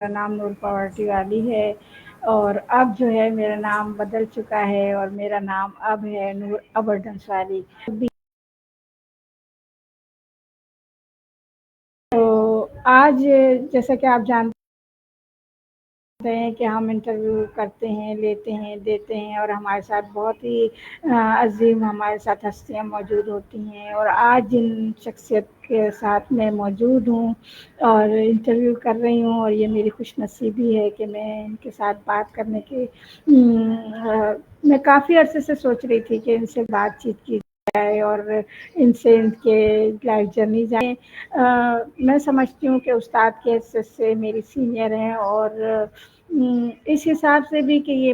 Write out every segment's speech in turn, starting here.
मेरा नाम नूर पावर्टी वाली है और अब जो है मेरा नाम बदल चुका है और मेरा नाम अब है नूर अबरडंस वाली। तो आज जैसा कि आप जानते हैं कि हम इंटरव्यू करते हैं, लेते हैं, देते हैं और हमारे साथ बहुत ही अजीम हमारे साथ हस्तियाँ मौजूद होती हैं और आज जिन शख्सियत के साथ मैं मौजूद हूँ और इंटरव्यू कर रही हूँ और ये मेरी खुशनसीबी है कि मैं इनके साथ बात करने की मैं काफ़ी अरसे से सोच रही थी कि इनसे बातचीत की जाए और इनसे इनके लाइफ जर्नी जाए। मैं समझती हूँ कि उस्ताद के हैसियत से मेरी सीनियर हैं और इस हिसाब से भी कि ये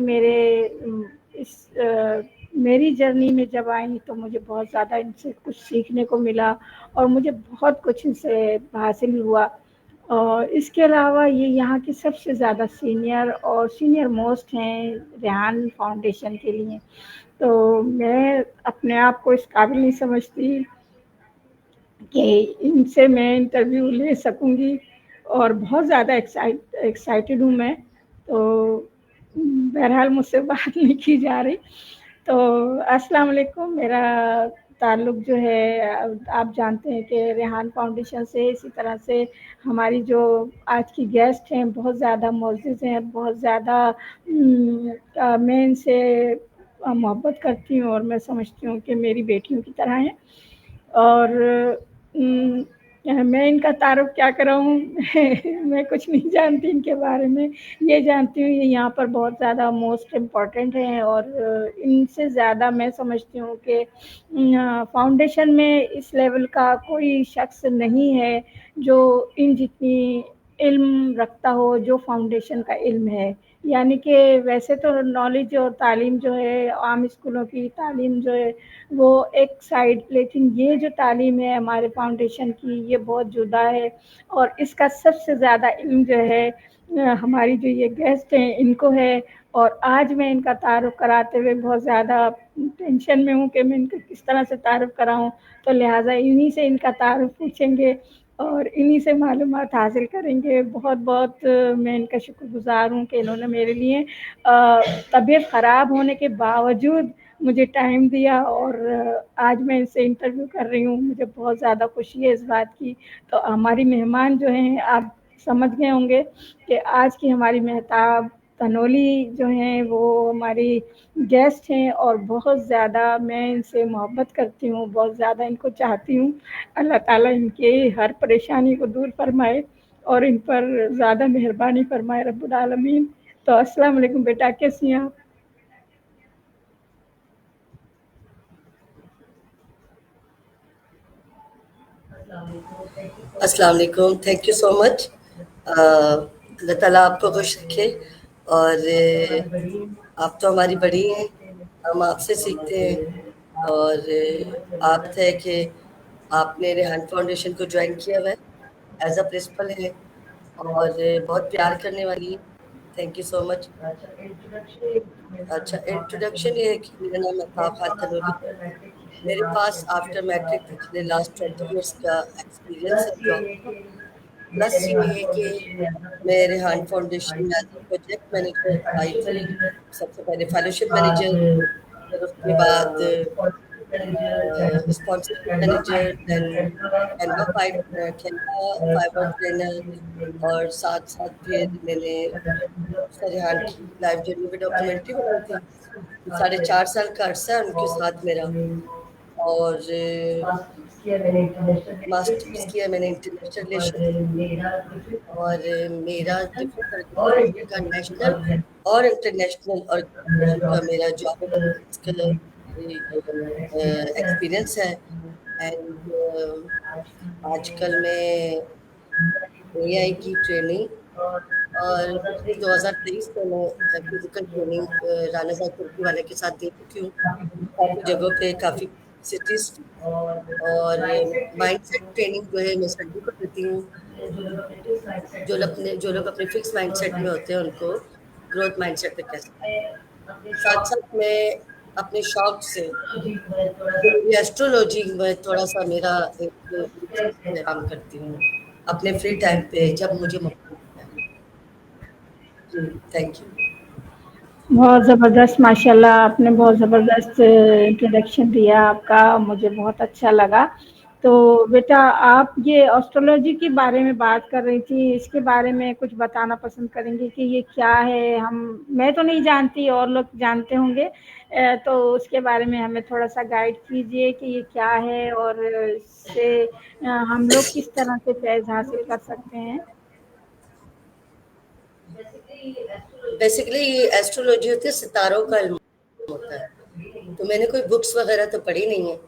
मेरी जर्नी में जब आई तो मुझे बहुत ज़्यादा इनसे कुछ सीखने को मिला और मुझे बहुत कुछ इनसे हासिल हुआ। और इसके अलावा ये यहाँ की सबसे ज़्यादा सीनियर मोस्ट हैं रेहान फाउंडेशन के लिए। तो मैं अपने आप को इस काबिल नहीं समझती कि इनसे मैं इंटरव्यू ले सकूँगी और बहुत ज़्यादा एक्साइटेड हूँ मैं। तो बहरहाल मुझसे बात नहीं की जा रही। तो अस्सलाम वालेकुम, मेरा ताल्लुक़ जो है आप जानते हैं कि रेहान फाउंडेशन से, इसी तरह से हमारी जो आज की गेस्ट हैं बहुत ज़्यादा मुअज़्ज़ज़ हैं, बहुत ज़्यादा मैं इनसे मोहब्बत करती हूँ और मैं समझती हूँ कि मेरी बेटियों की तरह हैं। और मैं इनका तारुफ़ क्या कराऊँ मैं कुछ नहीं जानती इनके बारे में। ये जानती हूँ ये यहाँ पर बहुत ज़्यादा मोस्ट इम्पोर्टेंट हैं और इनसे ज़्यादा मैं समझती हूँ कि फाउंडेशन में इस लेवल का कोई शख्स नहीं है जो इन जितनी इल्म रखता हो जो फाउंडेशन का इल्म है। यानी कि वैसे तो नॉलेज और तालीम जो है आम स्कूलों की तालीम जो है वो एक साइड, लेकिन ये जो तालीम है हमारे फाउंडेशन की ये बहुत जुदा है और इसका सबसे ज़्यादा इल्म जो है हमारी जो ये गेस्ट हैं इनको है। और आज मैं इनका तारुफ़ कराते हुए बहुत ज़्यादा टेंशन में हूँ कि मैं इनका किस तरह से तारुफ़ कराऊँ, तो लिहाज़ा इन्हीं से इनका तारुफ़ पूछेंगे और इन्हीं से मालूमात हासिल करेंगे। बहुत-बहुत मैं इनका शुक्रगुज़ार हूँ कि इन्होंने मेरे लिए तबीयत ख़राब होने के बावजूद मुझे टाइम दिया और आज मैं इनसे इंटरव्यू कर रही हूँ। मुझे बहुत ज़्यादा खुशी है इस बात की। तो हमारी मेहमान जो हैं आप समझ गए होंगे कि आज की हमारी मेहताब तनोली जो हैं वो हमारी गेस्ट हैं और बहुत ज़्यादा मैं इनसे मोहब्बत करती हूँ, बहुत ज़्यादा इनको चाहती हूँ। अल्लाह ताला इनकी हर परेशानी को दूर फ़रमाए और इन पर ज़्यादा मेहरबानी फ़रमाए रब्बुल आलमीन। तो अस्सलाम वालेकुम बेटा, कैसी हैं आप? अस्सलाम वालेकुम, थैंक यू सो मच। अल्लाह ताला आपको खुश रखे और आप तो हमारी बड़ी हैं, हम आपसे सीखते हैं और आप है कि आपने रेहान फाउंडेशन को ज्वाइन किया हुआ है, एज़ अ प्रिंसिपल हैं और बहुत प्यार करने वाली हैं। Thank you so much. अच्छा, इंट्रोडक्शन ये है कि मेरा नाम महताब खान तनूरी है। मेरे पास आफ्टर मैट्रिक पिछले लास्ट 20 इयर्स का एक्सपीरियंस है जॉब का। प्लस ये है कि मैं रेहान फाउंडेशन में एज़ अ प्रोजेक्ट मैनेजर आई थी। सबसे पहले फेलोशिप मैनेजर, फिर उसके बाद sponsorship manager, then Canva Fiverr trainer और साथ-साथ फिर मैंने रेहान की लाइफ जर्नी पे डॉक्यूमेंट्री बनाई थी। 4.5 साल का अरसा है उनके साथ मेरा और मास्टर्स किया मैंने इंटरनेशनल रिलेशन और मेरा डिफरेंट ऑर्गेनाइजेशन का नेशनल और इंटरनेशनल ऑर्गेनाइजेशन का मेरा जॉब एक्सपीरियंस का एक्सपीरियंस है एंड आजकल मैं एआई की ट्रेनिंग और पिछले 2023 में मैं फिजिकल ट्रेनिंग राना साहब तुर्की वाले के साथ दे चुकी हूँ काफ़ी जगहों पे काफ़ी सिटीज और माइंडसेट ट्रेनिंग जो है मैं सभी को देती हूँ जो लोग अपने फिक्स माइंडसेट में होते हैं उनको ग्रोथ माइंडसेट पे कैसे साथ साथ मैं अपने शौक से जो मेरी एस्ट्रोलॉजी में थोड़ा सा मेरा एक दिलचस्पी है काम करती हूँ अपने फ्री टाइम पे जब मुझे मौका मिलता है थैंक यू। बहुत ज़बरदस्त माशाल्लाह, आपने बहुत ज़बरदस्त इंट्रोडक्शन दिया आपका, मुझे बहुत अच्छा लगा। तो बेटा आप ये एस्ट्रोलॉजी के बारे में बात कर रही थी, इसके बारे में कुछ बताना पसंद करेंगी कि ये क्या है? मैं तो नहीं जानती और लोग जानते होंगे, तो उसके बारे में हमें थोड़ा-सा गाइड कीजिए कि ये क्या है और इससे हम लोग किस तरह से फैज़ हासिल कर सकते हैं? बेसिकली ये एस्ट्रोलॉजी होती है, सितारों का इल्म होता है। तो मैंने कोई बुक्स वगैरह तो पढ़ी नहीं है,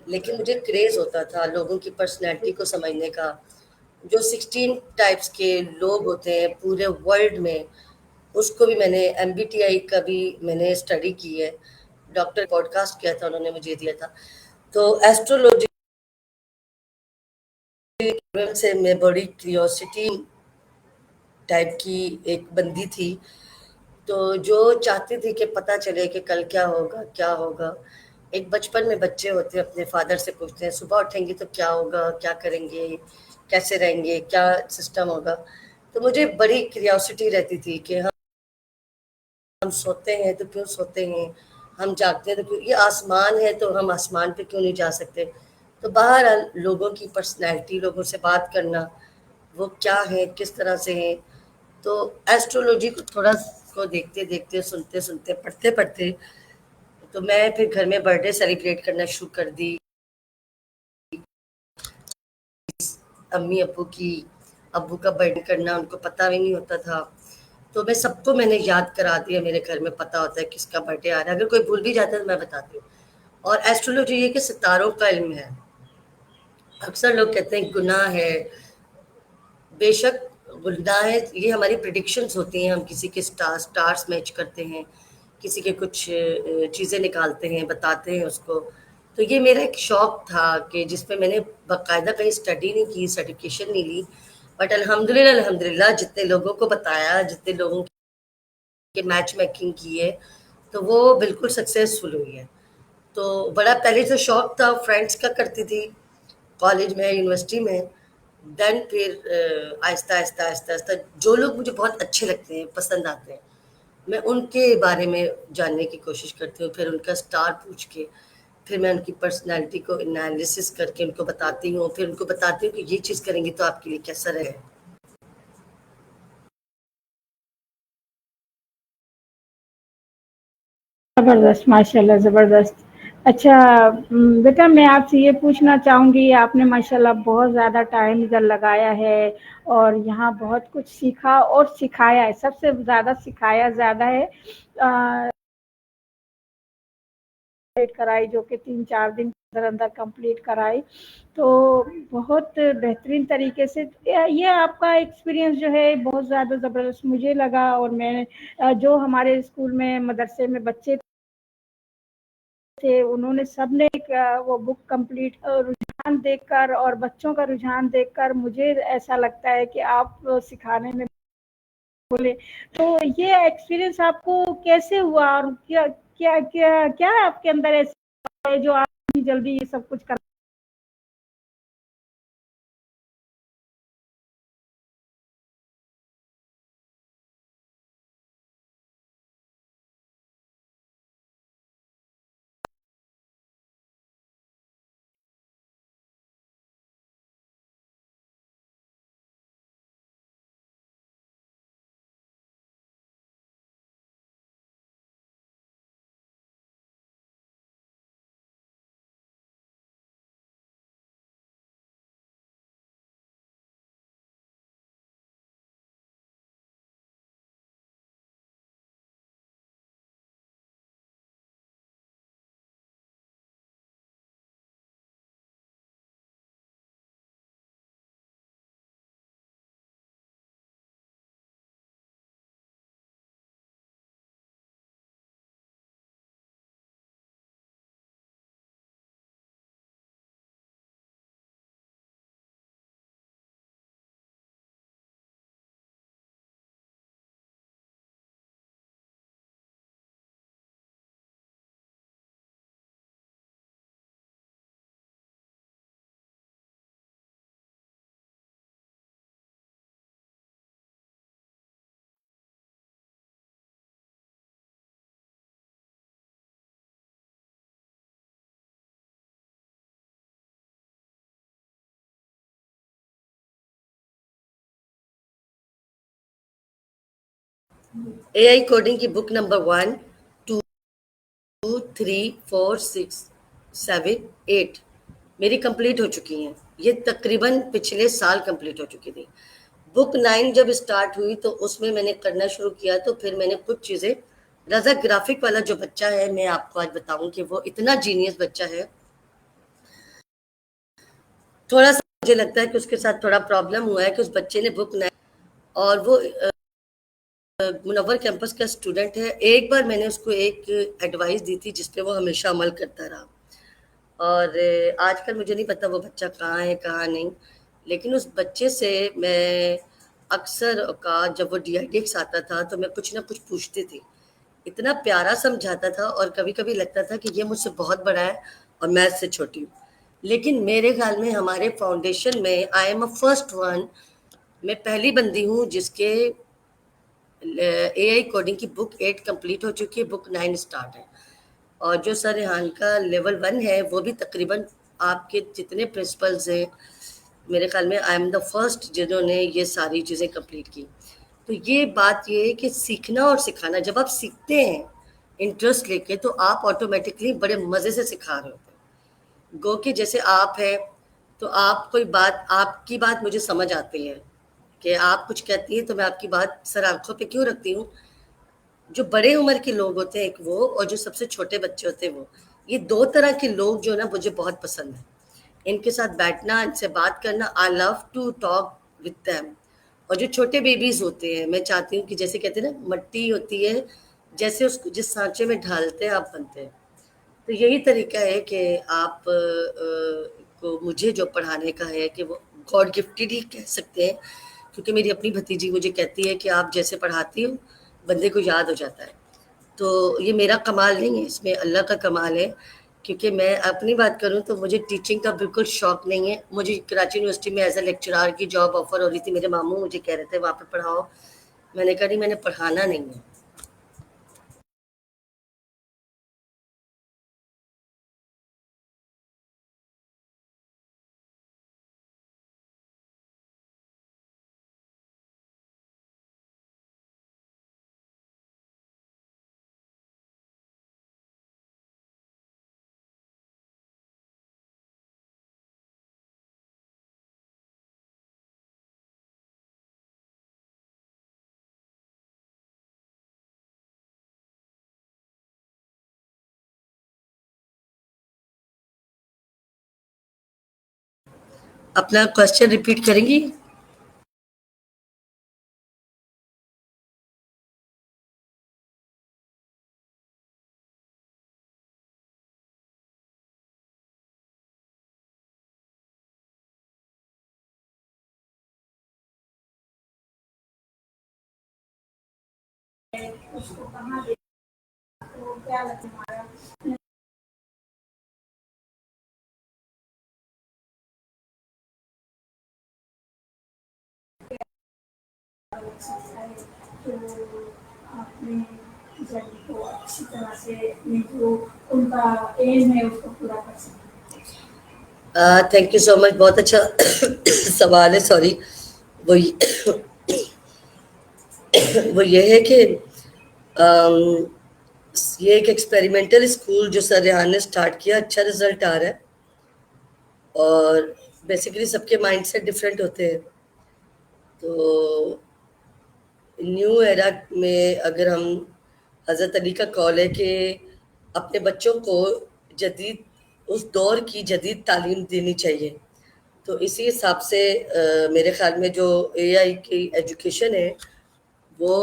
लेकिन मुझे क्रेज होता था लोगों की पर्सनैलिटी को समझने का। जो 16 टाइप्स के लोग होते हैं पूरे वर्ल्ड में, उसको भी मैंने एमबीटीआई का भी मैंने स्टडी की है। डॉक्टर पॉडकास्ट किया था, उन्होंने मुझे दिया था। तो एस्ट्रोलॉजी से मैं बड़ी क्यूरियोसिटी टाइप की एक बंदी थी, तो जो चाहती थी कि पता चले कि कल क्या होगा क्या होगा। एक बचपन में बच्चे होते हैं, अपने फादर से पूछते हैं सुबह उठेंगे तो क्या होगा, क्या करेंगे, कैसे रहेंगे, क्या सिस्टम होगा। तो मुझे बड़ी क्यूरियोसिटी रहती थी कि हम सोते हैं तो क्यों सोते हैं, हम जागते हैं तो क्यों, ये आसमान है तो हम आसमान पे क्यों नहीं जा सकते। तो बाहर लोगों की पर्सनैलिटी, लोगों से बात करना, वो क्या है, किस तरह से है। तो एस्ट्रोलॉजी को थोड़ा को देखते देखते, सुनते सुनते, पढ़ते पढ़ते, तो मैं फिर घर में बर्थडे सेलिब्रेट करना शुरू कर दी। अम्मी अब्बू की, अब्बू का बर्थडे करना उनको पता भी नहीं होता था, तो मैं सबको मैंने याद करा दिया। मेरे घर में पता होता है किसका बर्थडे आ रहा है, अगर कोई भूल भी जाता है तो मैं बताती हूँ। और एस्ट्रोलॉजी ये कि सितारों का इल्म है। अक्सर लोग कहते हैं गुनाह है, बेशक गुनाह है, ये हमारी प्रिडिक्शंस होती हैं। हम किसी के स्टार्स मैच करते हैं, किसी के कुछ चीज़ें निकालते हैं, बताते हैं उसको। तो ये मेरा एक शौक था कि जिसमें मैंने बाकायदा कहीं स्टडी नहीं की, सर्टिफिकेशन नहीं ली, बट अल्हम्दुलिल्लाह अल्हम्दुलिल्लाह जितने लोगों को बताया, जितने लोगों के मैच मेकिंग की है, तो वो बिल्कुल सक्सेसफुल हुई है। तो बड़ा पहले तो शौक था, फ्रेंड्स का करती थी कॉलेज में, यूनिवर्सिटी में। देन फिर आहिस्ता आहिस्ता आहिस्ता आहिस्ता जो लोग मुझे बहुत अच्छे लगते हैं, पसंद आते हैं, मैं उनके बारे में जानने की कोशिश करती हूँ। फिर उनका स्टार पूछ के, फिर मैं उनकी पर्सनैलिटी को एनालिसिस करके उनको बताती हूँ। फिर उनको बताती हूँ कि ये चीज़ करेंगी तो आपके लिए कैसा रहे। ज़बरदस्त, माशाल्लाह ज़बरदस्त। अच्छा बेटा मैं आपसे ये पूछना चाहूँगी, आपने माशाल्लाह बहुत ज़्यादा टाइम इधर लगाया है और यहाँ बहुत कुछ सीखा और सिखाया है, सबसे ज़्यादा सिखाया ज़्यादा है। कराई जो कि 3-4 दिन के अंदर कंप्लीट कराई, तो बहुत बेहतरीन तरीके से ये आपका एक्सपीरियंस जो है बहुत ज़्यादा ज़बरदस्त मुझे लगा। और मैं जो हमारे स्कूल में मदरसे में बच्चे थे, उन्होंने सबने एक वो बुक कंप्लीट, रुझान देखकर और बच्चों का रुझान देखकर मुझे ऐसा लगता है कि आप सिखाने में बोले। तो ये एक्सपीरियंस आपको कैसे हुआ और क्या क्या क्या क्या आपके अंदर ऐसा है जो आप इतनी जल्दी ये सब कुछ कर AI कोडिंग की बुक नंबर 1, 2, 3, 4, 6, 7, 8 मेरी कंप्लीट हो चुकी हैं। ये तकरीबन पिछले साल कंप्लीट हो चुकी थी। बुक 9 जब स्टार्ट हुई तो उसमें मैंने करना शुरू किया, तो फिर मैंने कुछ चीज़ें, रज़ा ग्राफिक वाला जो बच्चा है, मैं आपको आज बताऊं कि वो इतना जीनियस बच्चा है। थोड़ा सा मुझे लगता है कि उसके साथ थोड़ा प्रॉब्लम हुआ है कि उस बच्चे ने बुक 9, और वो मुनव्वर कैंपस का स्टूडेंट है। एक बार मैंने उसको एक एडवाइस दी थी जिस पे वो हमेशा अमल करता रहा, और आजकल मुझे नहीं पता वो बच्चा कहाँ है कहाँ नहीं, लेकिन उस बच्चे से मैं अक्सर औकात जब वो DIDX आता था तो मैं कुछ ना कुछ पूछती थी। इतना प्यारा समझाता था, और कभी कभी लगता था कि ये मुझसे बहुत बड़ा है और मैं इससे छोटी हूँ। लेकिन मेरे ख्याल में हमारे फाउंडेशन में I am a first one, मैं पहली बंदी हूँ जिसके AI कोडिंग की बुक 8 कंप्लीट हो चुकी है, बुक 9 स्टार्ट है। और जो सर रेहान का लेवल 1 है वो भी तकरीबन आपके जितने प्रिंसिपल्स हैं, मेरे ख्याल में आई एम द फर्स्ट जिन्होंने ये सारी चीज़ें कंप्लीट की। तो ये बात ये है कि सीखना और सिखाना, जब आप सीखते हैं इंटरेस्ट लेके तो आप ऑटोमेटिकली बड़े मज़े से सिखा रहे होते हैं। गो कि जैसे आप है तो आप कोई बात, आपकी बात मुझे समझ आती है कि आप कुछ कहती हैं तो मैं आपकी बात सर आंखों पे क्यों रखती हूँ। जो बड़े उम्र के लोग होते हैं एक वो, और जो सबसे छोटे बच्चे होते हैं वो, ये दो तरह के लोग जो ना मुझे बहुत पसंद है। इनके साथ बैठना, इनसे बात करना, I love to talk with them. और जो छोटे बेबीज होते हैं, मैं चाहती हूँ कि जैसे कहते हैं ना मट्टी होती है, जैसे उसको जिस सांचे में ढालते हैं आप बनते हैं। तो यही तरीका है कि आप को मुझे जो पढ़ाने का है कि वो गॉड गिफ्टेड ही कह सकते हैं, क्योंकि मेरी अपनी भतीजी मुझे कहती है कि आप जैसे पढ़ाती हो बंदे को याद हो जाता है। तो ये मेरा कमाल नहीं है, इसमें अल्लाह का कमाल है। क्योंकि मैं अपनी बात करूं तो मुझे टीचिंग का बिल्कुल शौक नहीं है। मुझे कराची यूनिवर्सिटी में एज ए लेक्चरार की जॉब ऑफर हो रही थी, मेरे मामू मुझे कह रहे थे वहाँ पे पढ़ाओ, मैंने कहा नहीं, मैंने पढ़ाना नहीं है। अपना क्वेश्चन रिपीट करेंगी? उसको कहाँ दे, वो क्या लगता है हमारा। तो अपने जर्नी को अच्छी तरह से जो उनका एम है उसको पूरा कर सकें। थैंक यू सो मच, बहुत अच्छा सवाल है। सॉरी। वो वो ये है कि अम, ये एक एक्सपेरिमेंटल स्कूल जो सर रेहान ने स्टार्ट किया, अच्छा रिजल्ट आ रहा है। और बेसिकली सबके माइंडसेट डिफरेंट होते हैं। तो न्यू एरा में अगर हम, हज़रत अली का कौल है कि अपने बच्चों को जदीद, उस दौर की जदीद तालीम देनी चाहिए। तो इसी हिसाब से मेरे ख्याल में जो AI की एजुकेशन है वो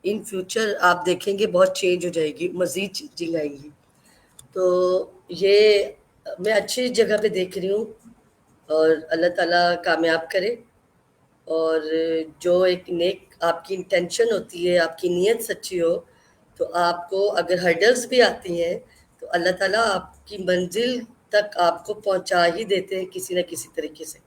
इन फ्यूचर आप देखेंगे बहुत चेंज हो जाएगी, मज़ीद चेंजिंग आएगी। तो ये मैं अच्छी जगह पे देख रही हूँ, और अल्लाह ताला कामयाब करे। और जो एक नेक आपकी इंटेंशन होती है, आपकी नीयत सच्ची हो, तो आपको अगर हर्डल्स भी आती हैं तो अल्लाह ताला आपकी मंजिल तक आपको पहुंचा ही देते हैं किसी न किसी तरीके से।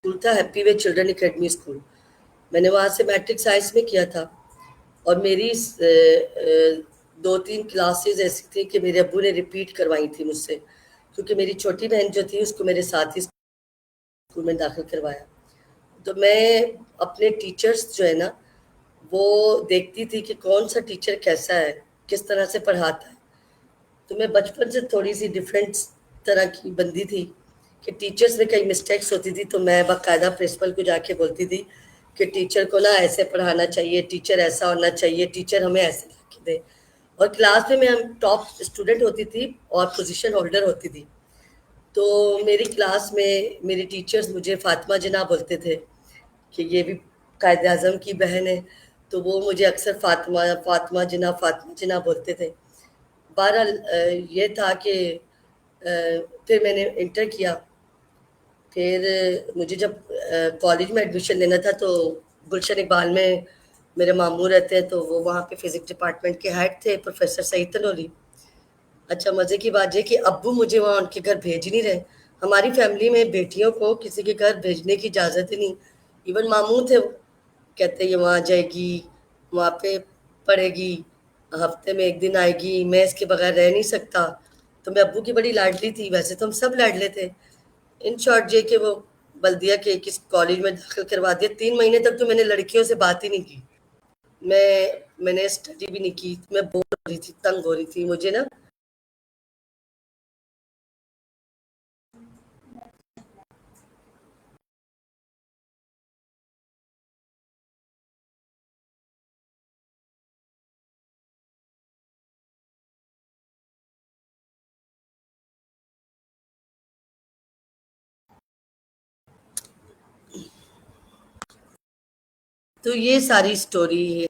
स्कूल था हैप्पी वे चिल्ड्रन एकेडमी स्कूल, मैंने वहाँ से मैट्रिक साइंस में किया था। और मेरी 2-3 क्लासेस ऐसी थी कि मेरे अब्बू ने रिपीट करवाई थी मुझसे, क्योंकि मेरी छोटी बहन जो थी उसको मेरे साथ ही स्कूल में दाखिल करवाया। तो मैं अपने टीचर्स जो है ना, वो देखती थी कि कौन सा टीचर कैसा है, किस तरह से पढ़ाता है। तो मैं बचपन से थोड़ी सी डिफरेंट तरह की बंदी थी कि टीचर्स में कई मिस्टेक्स होती थी तो मैं बाकायदा प्रिंसिपल को जाके बोलती थी कि टीचर को ना ऐसे पढ़ाना चाहिए, टीचर ऐसा होना चाहिए, टीचर हमें ऐसे लिख दे। और क्लास में मैं टॉप स्टूडेंट होती थी और पोजीशन होल्डर होती थी। तो मेरी क्लास में मेरी टीचर्स मुझे फातिमा जिना बोलते थे कि ये भी कायद आज़म की बहन है, तो वो मुझे अक्सर फातिमा जिना बोलते थे। बहरहाल ये था कि फिर मैंने इंटर किया। फिर मुझे जब कॉलेज में एडमिशन लेना था तो गुलशन इकबाल में मेरे मामू रहते हैं, तो वो वहाँ पे फिजिक्स डिपार्टमेंट के हेड थे प्रोफेसर सईद तनोली। अच्छा, मज़े की बात ये कि अब्बू मुझे वहाँ उनके घर भेज नहीं रहे। हमारी फैमिली में बेटियों को किसी के घर भेजने की इजाज़त ही नहीं। इवन मामू थे, वो कहते ये वहाँ जाएगी, वहाँ पे पढ़ेगी, हफ्ते में 1 दिन आएगी, मैं इसके बगैर रह नहीं सकता। तो मैं अब्बू की बड़ी लाडली थी, वैसे तो हम सब लाडले थे। इन शॉर्ट ये कि वो बल्दिया के किस कॉलेज में दाखिल करवा दिया। 3 महीने तक तो मैंने लड़कियों से बात ही नहीं की। मैंने स्टडी भी नहीं की, मैं बोर हो रही थी, तंग हो रही थी मुझे ना। तो ये सारी स्टोरी है।